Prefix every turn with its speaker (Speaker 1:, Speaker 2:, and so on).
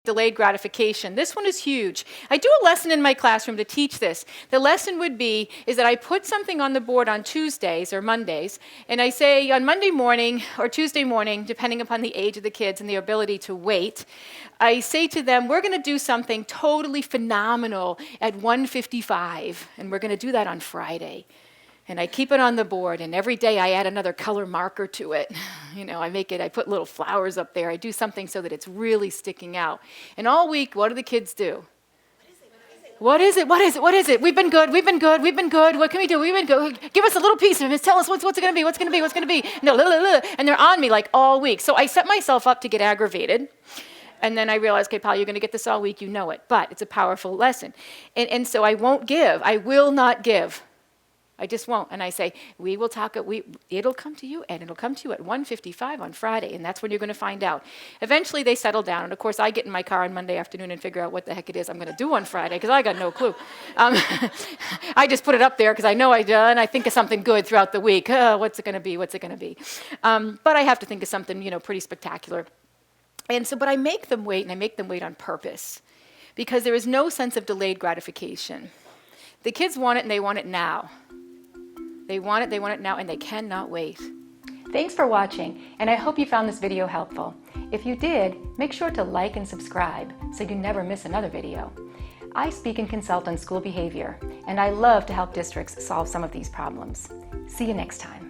Speaker 1: delayed gratification. This one is huge. I do a lesson in my classroom to teach this. The lesson would be is that I put something on the board on Tuesdays or Mondays, and I say on Monday morning or Tuesday morning, depending upon the age of the kids and the ability to wait, I say to them, we're going to do something totally phenomenal at 1:55, and we're going to do that on Friday. And I keep it on the board, and every day I add another color marker to it. I put little flowers up there. I do something so that it's really sticking out. And all week, what do the kids do? What is it? What is it? What is it? We've been good. We've been good. We've been good. What can we do? We've been good. Give us a little piece of it. Tell us what's it going to be? What's going to be? What's going to be? No, and they're on me like all week. So I set myself up to get aggravated. And then I realized, okay, Pal, you're going to get this all week. You know it. But it's a powerful lesson. And so I won't give. I will not give. I just won't. And I say, we will talk, it'll come to you, and it'll come to you at 1:55 on Friday, and that's when you're going to find out. Eventually, they settle down, and of course, I get in my car on Monday afternoon and figure out what the heck it is I'm going to do on Friday, because I got no clue. I just put it up there because I know and I think of something good throughout the week. What's it going to be? What's it going to be? But I have to think of something, pretty spectacular. And so, but I make them wait, and I make them wait on purpose, because there is no sense of delayed gratification. The kids want it, and they want it now. They want it now, and they cannot wait. Thanks for watching, and I hope you found this video helpful. If you did, make sure to like and subscribe so you never miss another video. I speak and consult on school behavior, and I love to help districts solve some of these problems. See you next time.